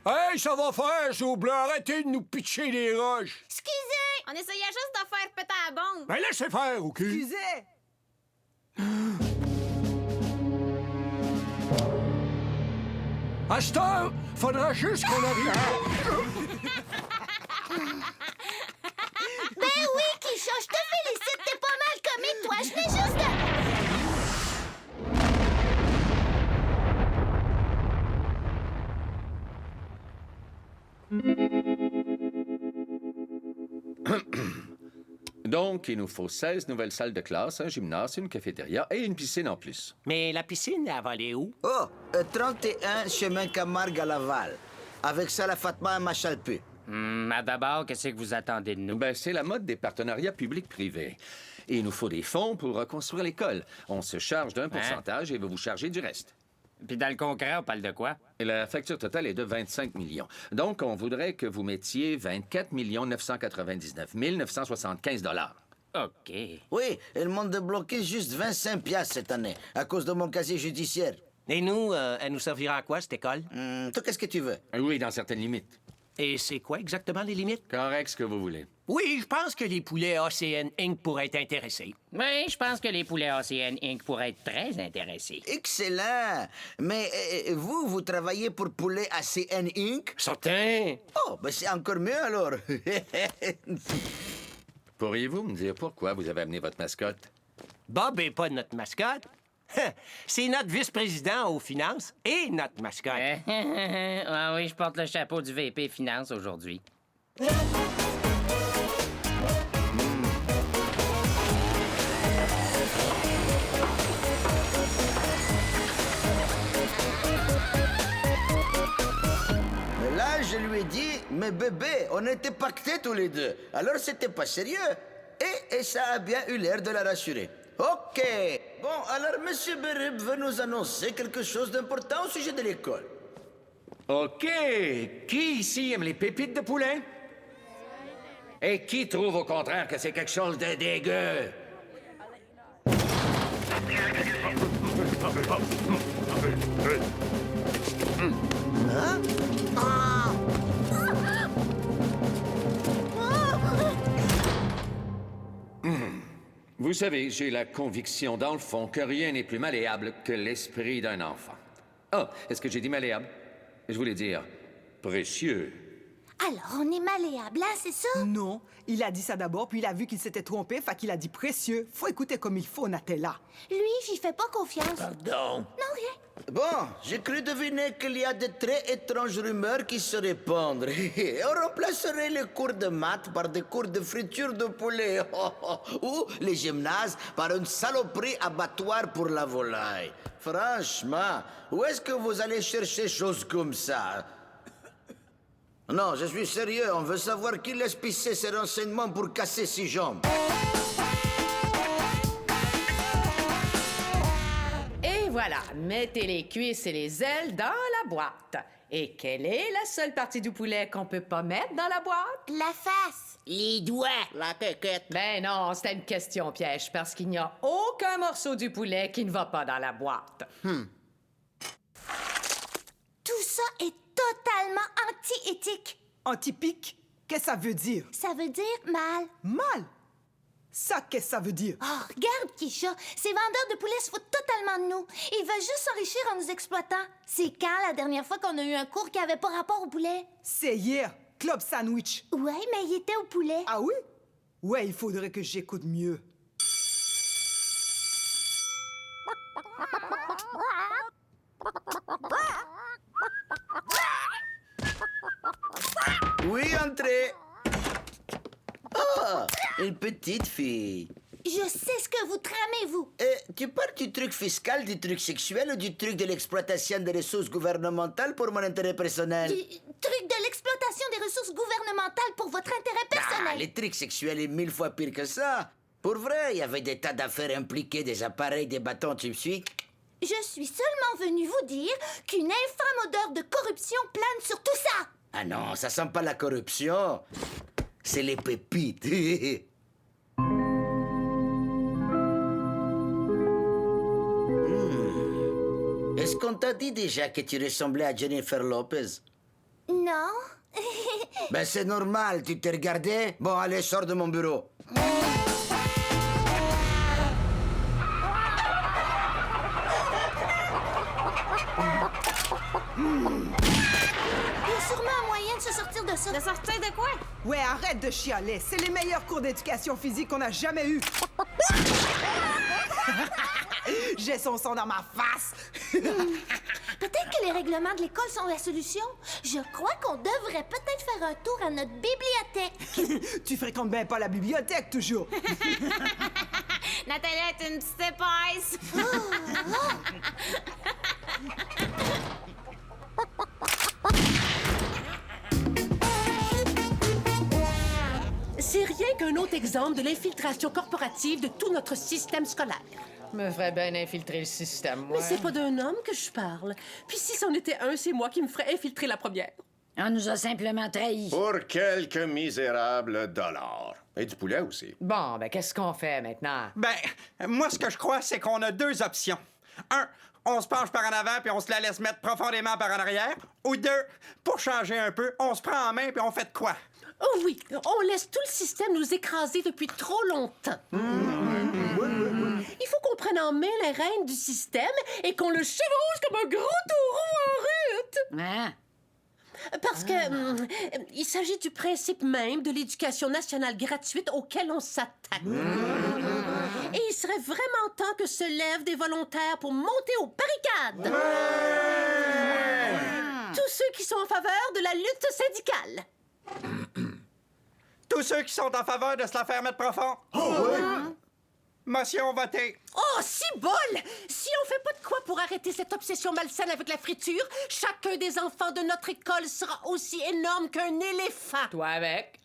Hey, ça va faire, Souble! Arrêtez de nous pitcher des roches! Excusez! On essayait juste de faire péter la bombe. Ben, laissez faire, OK? Excusez! À cette heure, faudra juste qu'on arrive. Ben oui, Kisha, je te félicite. T'es pas mal comique, toi. Je fais juste de... Donc, il nous faut 16 nouvelles salles de classe, un gymnase, une cafétéria et une piscine en plus. Mais la piscine, elle va aller où? Oh, 31 chemin Camargue à Laval. Avec ça, la Fatma à Machalpu. Mais d'abord, qu'est-ce que vous attendez de nous? Ben, c'est la mode des partenariats publics-privés. Et il nous faut des fonds pour reconstruire l'école. On se charge d'un pourcentage et va vous charger du reste. Puis dans le concret, on parle de quoi? Et la facture totale est de 25 millions. Donc, on voudrait que vous mettiez 24 999 975 $. OK. Oui, ils m'ont débloqué juste 25 piastres cette année, à cause de mon casier judiciaire. Et nous, elle nous servira à quoi, cette école? Toi, qu'est-ce que tu veux? Oui, dans certaines limites. Et c'est quoi exactement les limites? Correct, ce que vous voulez. Oui, je pense que les poulets ACN Inc. pourraient être intéressés. Oui, je pense que les poulets ACN Inc. pourraient être très intéressés. Excellent! Mais vous travaillez pour Poulet ACN Inc.? Certain! Oh, ben c'est encore mieux alors! Pourriez-vous me dire pourquoi vous avez amené votre mascotte? Bob est pas notre mascotte. C'est notre vice-président aux finances et notre mascotte. Ah oui, je porte le chapeau du VP Finance aujourd'hui. Mais là, je lui ai dit, mais bébé, on était pactés tous les deux. Alors c'était pas sérieux. Et ça a bien eu l'air de la rassurer. OK. Bon, alors Monsieur Berib veut nous annoncer quelque chose d'important au sujet de l'école. OK. Qui ici aime les pépites de poulet? Et qui trouve au contraire que c'est quelque chose de dégueu? Vous savez, j'ai la conviction, dans le fond, que rien n'est plus malléable que l'esprit d'un enfant. Ah, est-ce que j'ai dit malléable? Je voulais dire précieux. Alors, on est malléable, hein, c'est ça? Non, il a dit ça d'abord, puis il a vu qu'il s'était trompé, fait qu'il a dit précieux. Faut écouter comme il faut, Natella. Lui, j'y fais pas confiance. Pardon? Non, rien. Bon, j'ai cru deviner qu'il y a de très étranges rumeurs qui se répandent. On remplacerait les cours de maths par des cours de friture de poulet. Ou les gymnases par une saloperie abattoir pour la volaille. Franchement, où est-ce que vous allez chercher choses comme ça? Non, je suis sérieux. On veut savoir qui laisse pisser ses renseignements pour casser ses jambes. Et voilà, mettez les cuisses et les ailes dans la boîte. Et quelle est la seule partie du poulet qu'on peut pas mettre dans la boîte? La face. Les doigts. La quéquette. Ben non, c'était une question piège, parce qu'il n'y a aucun morceau du poulet qui ne va pas dans la boîte. Tout ça est totalement anti-éthique. Antipique, qu'est-ce que ça veut dire? Ça veut dire mal. Mal. Ça, qu'est-ce que ça veut dire? Oh, regarde, Kisha. Ces vendeurs de poulets se foutent totalement de nous. Ils veulent juste s'enrichir en nous exploitant. C'est quand la dernière fois qu'on a eu un cours qui avait pas rapport au poulet? C'est hier, Club Sandwich. Ouais, mais il était au poulet. Ah oui? Ouais, il faudrait que j'écoute mieux. Oui, entrez. Oh, une petite fille. Je sais ce que vous tramez, vous. Tu parles du truc fiscal, du truc sexuel ou du truc de l'exploitation des ressources gouvernementales pour mon intérêt personnel? Du truc de l'exploitation l'exploitation des ressources gouvernementales pour votre intérêt personnel. Ah, l'éthique sexuelle est 1000 fois pire que ça. Pour vrai, il y avait des tas d'affaires impliquées, des appareils, des bâtons, tu me suis? Je suis seulement venue vous dire qu'une infâme odeur de corruption plane sur tout ça. Ah non, ça sent pas la corruption. C'est les pépites. Est-ce qu'on t'a dit déjà que tu ressemblais à Jennifer Lopez? Non. Ben c'est normal, tu t'es regardé? Bon, allez, sors de mon bureau. Il y a sûrement un moyen de se sortir de ça. De sortir de quoi? Ouais, arrête de chialer. C'est les meilleurs cours d'éducation physique qu'on a jamais eus. J'ai son sang dans ma face. Peut-être que les règlements de l'école sont la solution. Je crois qu'on devrait peut-être faire un tour à notre bibliothèque. Tu fréquentes bien pas la bibliothèque, toujours. Nathalie est une petite épaisse. C'est rien qu'un autre exemple de l'infiltration corporative de tout notre système scolaire. Me ferait bien infiltrer le système, moi. Mais c'est pas d'un homme que je parle. Puis si c'en était un, c'est moi qui me ferais infiltrer la première. On nous a simplement trahis. Pour quelques misérables dollars. Et du poulet aussi. Bon, ben qu'est-ce qu'on fait maintenant? Ben, moi, ce que je crois, c'est qu'on a deux options. Un, on se penche par en avant puis on se la laisse mettre profondément par en arrière. Ou deux, pour changer un peu, on se prend en main puis on fait de quoi? Oh oui, on laisse tout le système nous écraser depuis trop longtemps. Il faut qu'on prenne en main les rênes du système et qu'on le chevauche comme un gros taureau en route. Hein? Parce que il s'agit du principe même de l'éducation nationale gratuite auquel on s'attaque. Et il serait vraiment temps que se lèvent des volontaires pour monter aux barricades. Tous ceux qui sont en faveur de la lutte syndicale. Tous ceux qui sont en faveur de se la faire mettre profond. Motion votée. Oh, si bol! Si on fait pas de quoi pour arrêter cette obsession malsaine avec la friture, chacun des enfants de notre école sera aussi énorme qu'un éléphant. Toi avec?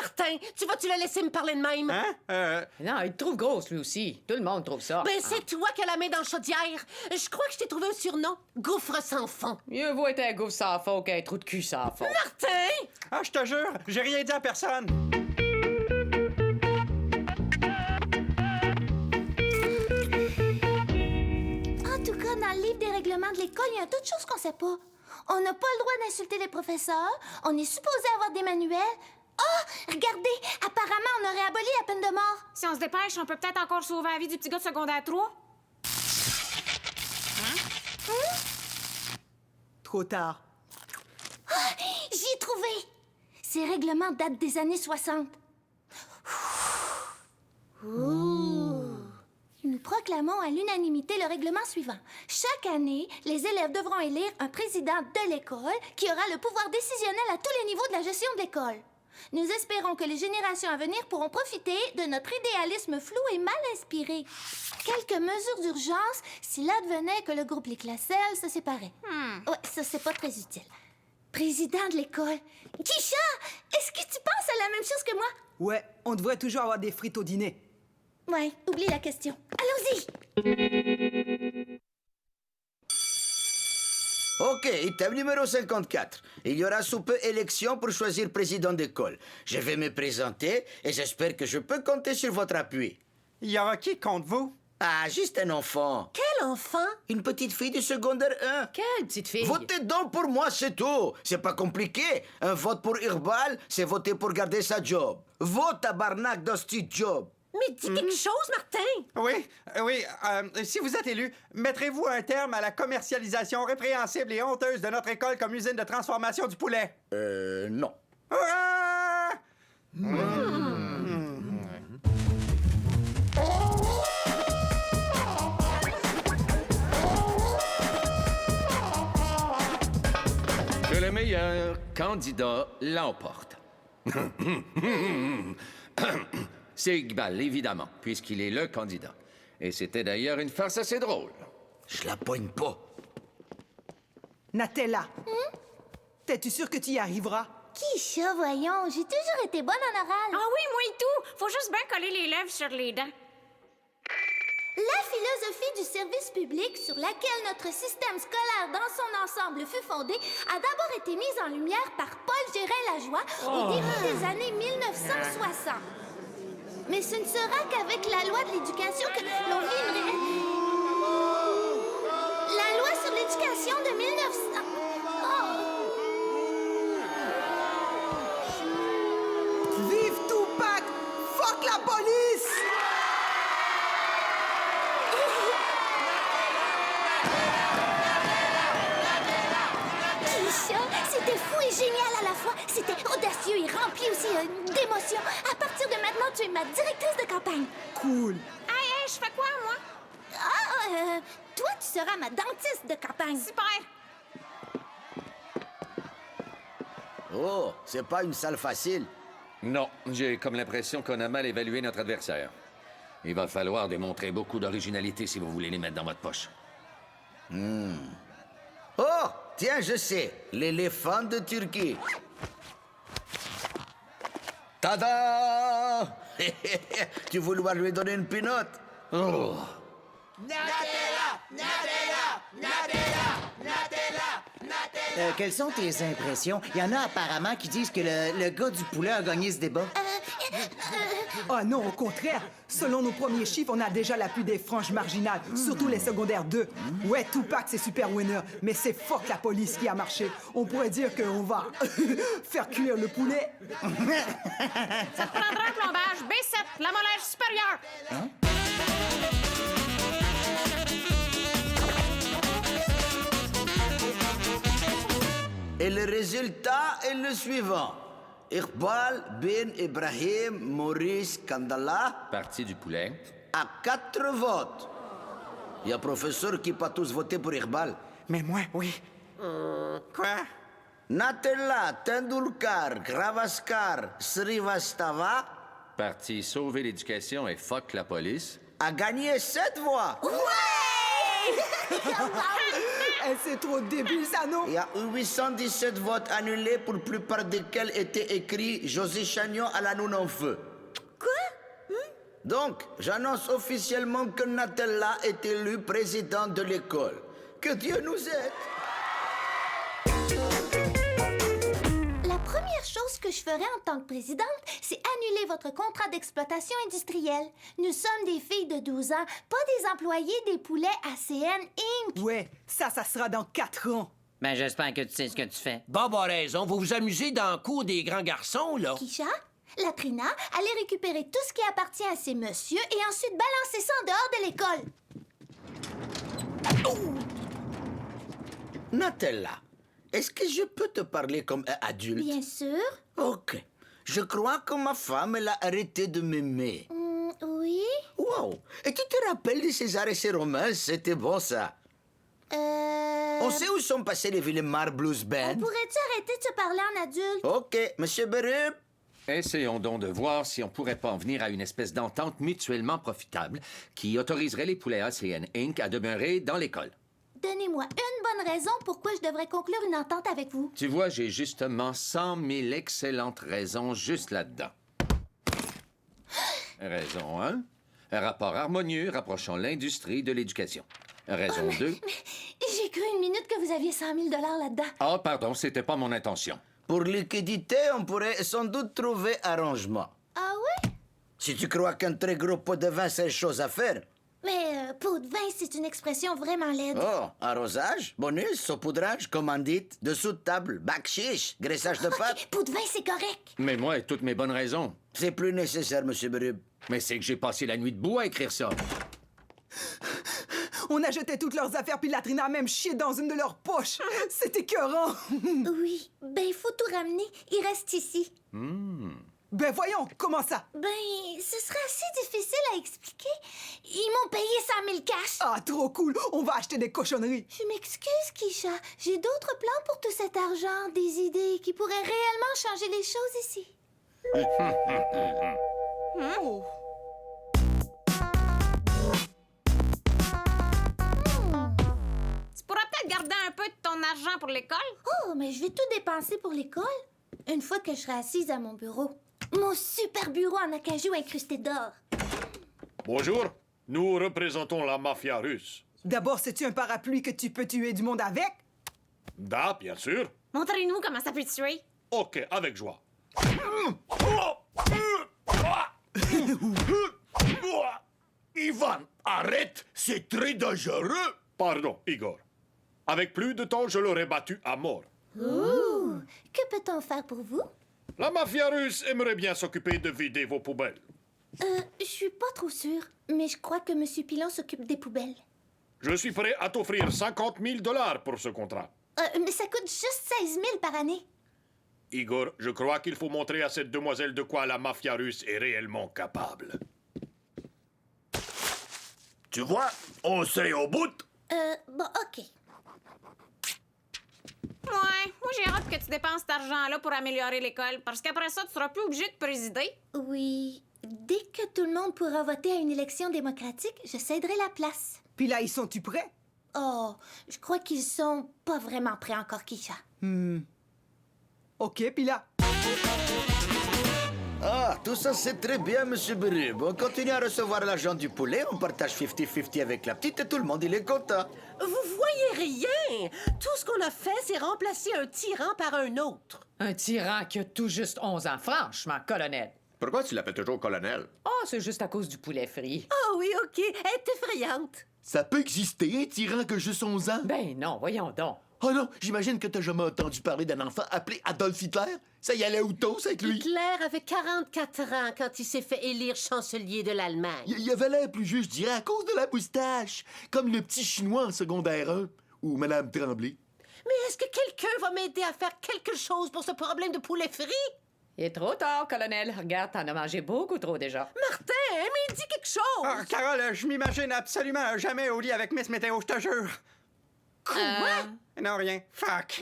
Martin, tu vas-tu la laisser me parler de même? Hein? Non, il te trouve grosse, lui aussi. Tout le monde trouve ça. Ben, c'est toi qui as la main dans le chaudière. Je crois que je t'ai trouvé un surnom. Gouffre sans fond. Mieux vaut être un gouffre sans fond qu'un trou de cul sans fond. Martin! Ah, je te jure, j'ai rien dit à personne. En tout cas, dans le livre des règlements de l'école, il y a toutes choses qu'on sait pas. On n'a pas le droit d'insulter les professeurs. On est supposé avoir des manuels. Oh, regardez! Apparemment, on aurait aboli la peine de mort. Si on se dépêche, on peut peut-être encore sauver la vie du petit gars de secondaire 3. Trop tard. J'y ai trouvé! Ces règlements datent des années 60. Nous proclamons à l'unanimité le règlement suivant. Chaque année, les élèves devront élire un président de l'école qui aura le pouvoir décisionnel à tous les niveaux de la gestion de l'école. Nous espérons que les générations à venir pourront profiter de notre idéalisme flou et mal inspiré. Quelques mesures d'urgence s'il advenait que le groupe Les Classelles se séparait. Ouais, ça, c'est pas très utile. Président de l'école. Kisha, est-ce que tu penses à la même chose que moi? Ouais, on devrait toujours avoir des frites au dîner. Ouais, oublie la question. Allons-y! Ok, item numéro 54. Il y aura sous peu élection pour choisir président d'école. Je vais me présenter et j'espère que je peux compter sur votre appui. Il y aura qui contre vous? Ah, juste un enfant. Quel enfant? Une petite fille du secondaire 1. Quelle petite fille? Votez donc pour moi, c'est tout. C'est pas compliqué. Un vote pour Irbal, c'est voter pour garder sa job. Vote tabarnak d'hostie job. Mais dis quelque chose, Martin! Oui, si vous êtes élu, mettrez-vous un terme à la commercialisation répréhensible et honteuse de notre école comme usine de transformation du poulet? Non. Ah! Que le meilleur candidat l'emporte. C'est Iqbal, évidemment, puisqu'il est le candidat. Et c'était d'ailleurs une farce assez drôle. Je la poigne pas. Natella, T'es-tu sûr que tu y arriveras? Kisha, voyons, j'ai toujours été bonne en oral. Ah oui, moi et tout. Faut juste bien coller les lèvres sur les dents. La philosophie du service public sur laquelle notre système scolaire dans son ensemble fut fondé a d'abord été mise en lumière par Paul Gérin-Lajoie au début des années 1960. Mais ce ne sera qu'avec la loi de l'éducation que l'on vit La loi sur l'éducation de 1900... Vive Tupac! Fuck la police! C'était fou et génial à la fois. C'était audacieux et rempli aussi d'émotions. À partir de maintenant, tu es ma directrice de campagne. Cool. Hey, je fais quoi, moi? Toi, tu seras ma dentiste de campagne. Super! Oh, c'est pas une salle facile. Non, j'ai comme l'impression qu'on a mal évalué notre adversaire. Il va falloir démontrer beaucoup d'originalité si vous voulez les mettre dans votre poche. Oh, tiens, je sais. L'éléphant de Turquie. Tada! Tu veux vouloir lui donner une pinotte? Oh. Quelles sont tes impressions? Il y en a apparemment qui disent que le gars du poulet a gagné ce débat. Ah non, au contraire. Selon nos premiers chiffres, on a déjà l'appui des franges marginales, surtout les secondaires 2. Ouais, Tupac, c'est super winner, mais c'est fuck la police qui a marché. On pourrait dire qu'on va faire cuire le poulet. Ça te prendra un plombage B7, la molaire supérieure. Et le résultat est le suivant. Iqbal bin Ibrahim Maurice Kandala Parti du poulet. a 4 votes. Il y a professeur qui pas tous voté pour Iqbal. Mais moi, oui. Quoi? Natella, Tendulkar, Gavaskar, Srivastava Parti sauver l'éducation et fuck la police. a gagné 7 voix. C'est trop débile, ça, non? Il y a 817 votes annulés, pour la plupart desquels était écrit José Chagnon à la noune en feu. Quoi? Donc, j'annonce officiellement que Natella est élu président de l'école. Que Dieu nous aide. La première chose que je ferais en tant que présidente, c'est annuler votre contrat d'exploitation industrielle. Nous sommes des filles de 12 ans, pas des employés des poulets ACN Inc. Ouais, ça sera dans 4 ans. Ben, j'espère que tu sais ce que tu fais. Bob a raison. Vous vous amusez dans le cours des grands garçons, là. Kisha, Latrina, allez récupérer tout ce qui appartient à ces messieurs et ensuite balancer ça en dehors de l'école. Natella, est-ce que je peux te parler comme un adulte? Bien sûr. Ok. Je crois que ma femme, elle a arrêté de m'aimer. Oui? Wow! Et tu te rappelles de César et ses romans? C'était bon, ça. On sait où sont passés les Villemar Blues Band? Pourrais-tu arrêter de se parler en adulte? Ok, Monsieur Berub. Essayons donc de voir si on pourrait pas en venir à une espèce d'entente mutuellement profitable qui autoriserait les poulets ACN Inc. à demeurer dans l'école. Donnez-moi une bonne raison pourquoi je devrais conclure une entente avec vous. Tu vois, j'ai justement 100 000 excellentes raisons juste là-dedans. Raison 1. Un rapport harmonieux rapprochant l'industrie de l'éducation. Raison 2. J'ai cru une minute que vous aviez 100 000 là-dedans. Ah, pardon, c'était pas mon intention. Pour liquidité, on pourrait sans doute trouver arrangement. Ah oui? Si tu crois qu'un très gros pot de vin, c'est chose à faire. Mais pot de vin, c'est une expression vraiment laide. Oh, arrosage, bonus, saupoudrage, commandite, dessous de table, bac-chiche, graissage de pâte. Pot de vin, c'est correct. Mais moi et toutes mes bonnes raisons. C'est plus nécessaire, Monsieur Berub. Mais c'est que j'ai passé la nuit debout à écrire ça. On a jeté toutes leurs affaires, puis Latrina a même chié dans une de leurs poches. C'était écœurant. Oui, ben il faut tout ramener. Il reste ici. Ben voyons, comment ça? Ben, ce serait assez difficile à expliquer. Ils m'ont payé 100 000 cash. Ah, trop cool. On va acheter des cochonneries. Je m'excuse, Kisha. J'ai d'autres plans pour tout cet argent, des idées qui pourraient réellement changer les choses ici. Oh. Tu pourras peut-être garder un peu de ton argent pour l'école? Oh, mais je vais tout dépenser pour l'école. Une fois que je serai assise à mon bureau. Mon super bureau en acajou incrusté d'or. Bonjour, nous représentons la mafia russe. D'abord, c'est-tu un parapluie que tu peux tuer du monde avec? Da, bien sûr. Montrez-nous comment ça peut tuer. Ok, avec joie. Ivan, arrête, c'est très dangereux. Pardon, Igor. Avec plus de temps, je l'aurais battu à mort. Ouh! Que peut-on faire pour vous? La mafia russe aimerait bien s'occuper de vider vos poubelles. Je suis pas trop sûre, mais je crois que M. Pilon s'occupe des poubelles. Je suis prêt à t'offrir 50 000 $ pour ce contrat. Mais ça coûte juste 16 000 par année. Igor, je crois qu'il faut montrer à cette demoiselle de quoi la mafia russe est réellement capable. Tu vois, on serait au bout. Bon, OK. Ouais, moi j'ai hâte que tu dépenses cet argent-là pour améliorer l'école, parce qu'après ça, tu seras plus obligé de présider. Oui. Dès que tout le monde pourra voter à une élection démocratique, je céderai la place. Puis là, ils sont-tu prêts? Oh, je crois qu'ils sont pas vraiment prêts encore, Keisha. OK, puis là... Ah, tout ça c'est très bien, Monsieur Berube. On continue à recevoir l'argent du poulet, on partage 50-50 avec la petite et tout le monde il est content. Vous voyez rien! Tout ce qu'on a fait, c'est remplacer un tyran par un autre. Un tyran qui a tout juste 11 ans, franchement, colonel. Pourquoi tu l'appelles toujours colonel? Oh, c'est juste à cause du poulet frit. Ah oui, OK, elle est effrayante. Ça peut exister, un tyran que juste 11 ans? Ben non, voyons donc. Oh non, j'imagine que t'as jamais entendu parler d'un enfant appelé Adolf Hitler? Ça y allait au toast avec lui? Hitler avait 44 ans quand il s'est fait élire chancelier de l'Allemagne. Il avait l'air plus juste, je dirais, à cause de la moustache. Comme le petit chinois en secondaire 1, ou Madame Tremblay. Mais est-ce que quelqu'un va m'aider à faire quelque chose pour ce problème de poulet frit? Il est trop tard, colonel. Regarde, t'en as mangé beaucoup trop déjà. Martin, mais dis quelque chose! Ah, Carole, je m'imagine absolument jamais au lit avec Miss Météo, je te jure. Quoi? Non, rien. Fuck.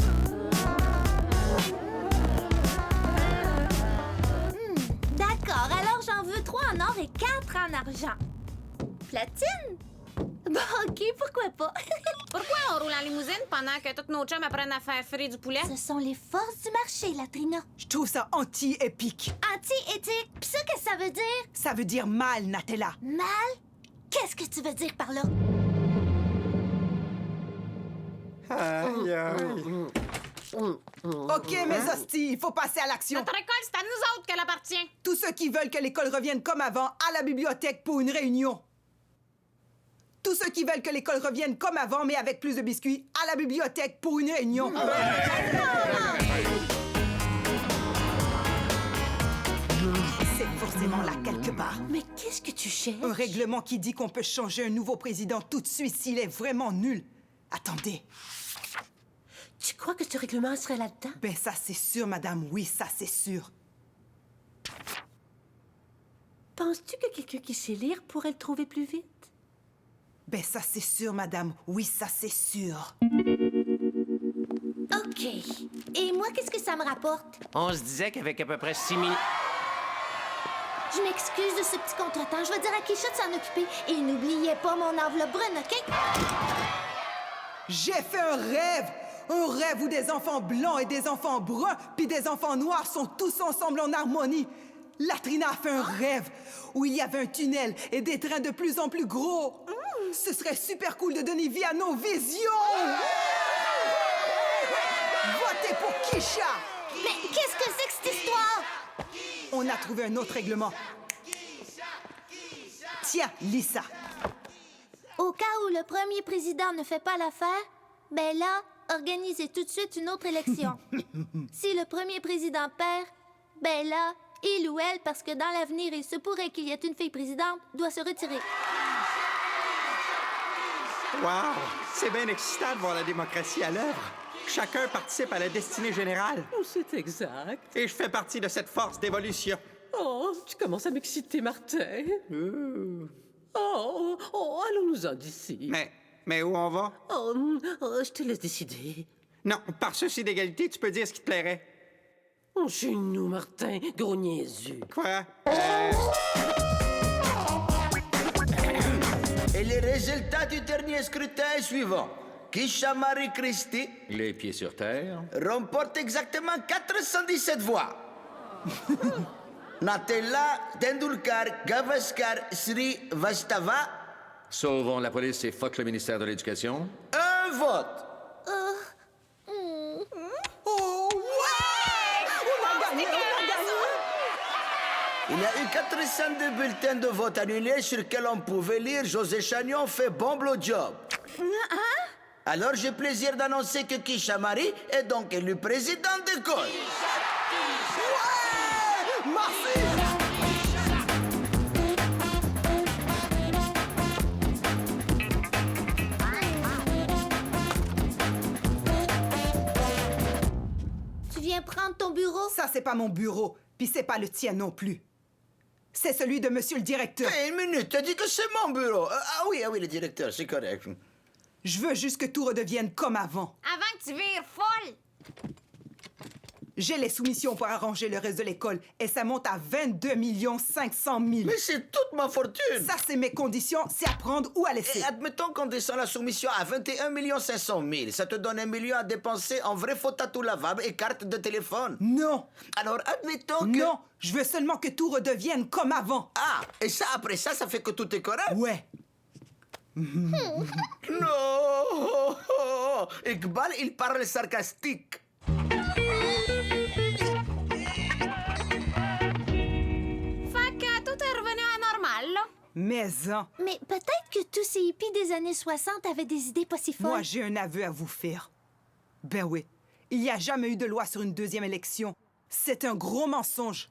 D'accord, alors j'en veux 3 en or et 4 en argent. Platine? Bon, OK, pourquoi pas? Pourquoi on roule en limousine pendant que tous nos chums apprennent à faire frire du poulet? Ce sont les forces du marché, Latrina. Je trouve ça anti-épique. Anti-éthique. Pis ça, qu'est-ce que ça veut dire? Ça veut dire mal, Natella. Mal? Qu'est-ce que tu veux dire par là? Aïe, aïe. OK, mes hosties, il faut passer à l'action. Notre école, c'est à nous autres qu'elle appartient. Tous ceux qui veulent que l'école revienne comme avant, à la bibliothèque pour une réunion. Tous ceux qui veulent que l'école revienne comme avant, mais avec plus de biscuits, à la bibliothèque pour une réunion. C'est forcément là quelque part. Mais qu'est-ce que tu cherches? Un règlement qui dit qu'on peut changer un nouveau président tout de suite s'il est vraiment nul. Attendez. Tu crois que ce règlement serait là-dedans? Ben ça c'est sûr, madame. Oui, ça c'est sûr. Penses-tu que quelqu'un qui sait lire pourrait le trouver plus vite? Ben ça c'est sûr, madame. Oui, ça c'est sûr. OK. Et moi, qu'est-ce que ça me rapporte? On se disait qu'avec à peu près 6 minutes... Je m'excuse de ce petit contretemps. Je vais dire à Keisha de s'en occuper. Et n'oubliez pas mon enveloppe brune, OK? J'ai fait un rêve! Un rêve où des enfants blancs et des enfants bruns puis des enfants noirs sont tous ensemble en harmonie. Latrina a fait un rêve où il y avait un tunnel et des trains de plus en plus gros. Ce serait super cool de donner vie à nos visions! Votez pour Keisha! Mais qu'est-ce que c'est que cette histoire? On a trouvé un autre règlement. Tiens, Lisa. Au cas où le premier président ne fait pas l'affaire, ben là, organisez tout de suite une autre élection. Si le premier président perd, ben là, il ou elle, parce que dans l'avenir, il se pourrait qu'il y ait une fille présidente, doit se retirer. Wow! C'est bien excitant de voir la démocratie à l'œuvre. Chacun participe à la destinée générale. Oh, c'est exact. Et je fais partie de cette force d'évolution. Oh, tu commences à m'exciter, Martin. Oh, allons-nous-en d'ici. Mais où on va? Oh, je te laisse décider. Non, par souci d'égalité, tu peux dire ce qui te plairait. Oh, chez nous, Martin, gros niaisu. Quoi? Et les résultats du dernier scrutin est suivant. Kisha Marie Christie Les pieds sur terre. remporte exactement 417 voix. Natella Tendulkar Gavaskar Sri Vastava, Sauvons la police et fuck le ministère de l'Éducation. un vote. Oh, ouais! On a gagné, on a gagné! Il y a eu 402 bulletins de vote annulés sur lesquels on pouvait lire José Chagnon fait bon blowjob. Alors j'ai plaisir d'annoncer que Kisha Marie est donc élu président d'école. Ouais! Merci! Tu viens prendre ton bureau? Ça, c'est pas mon bureau, puis c'est pas le tien non plus. C'est celui de monsieur le directeur. Hey, une minute, t'as dit que c'est mon bureau. Ah oui, le directeur, c'est correct. Je veux juste que tout redevienne comme avant. Avant que tu vires folle! J'ai les soumissions pour arranger le reste de l'école et ça monte à 22 500 000. Mais c'est toute ma fortune. Ça, c'est mes conditions, c'est à prendre ou à laisser. Et admettons qu'on descend la soumission à 21 500 000. Ça te donne 1 million à dépenser en vrai faute à tout lavable et carte de téléphone. Non. Alors admettons que... Non, je veux seulement que tout redevienne comme avant. Ah, et ça, après ça, ça fait que tout est correct? Ouais. Non! Iqbal, il parle sarcastique. Fait que tout est revenu à normal, là. Mais hein, Mais peut-être que tous ces hippies des années 60 avaient des idées pas si folles. moi, j'ai un aveu à vous faire. Ben oui, il n'y a jamais eu de loi sur une deuxième élection. C'est un gros mensonge.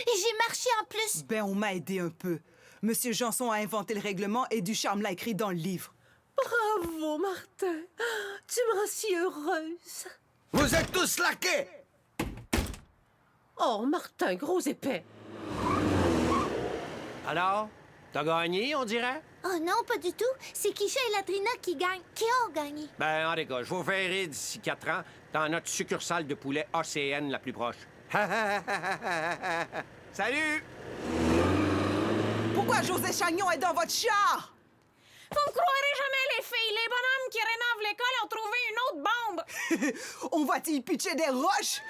Et j'ai marché en plus. Ben, on m'a aidé un peu. Monsieur Janson a inventé le règlement et Ducharme l'a écrit dans le livre. Bravo, Martin. Tu me rends si heureuse. Vous êtes tous laqués! Oh, Martin, gros épais. Alors, t'as gagné, on dirait? Oh non, pas du tout. C'est Kisha et Latrina qui gagnent. Qui ont gagné? Ben, en tout cas, je vous verrai d'ici 4 ans dans notre succursale de poulet ACN la plus proche. Salut! Pourquoi José Chagnon est dans votre char? Vous me croirez jamais, les filles. Les bonhommes qui rénovent l'école ont trouvé une autre bombe. On va-t-il pitcher des roches?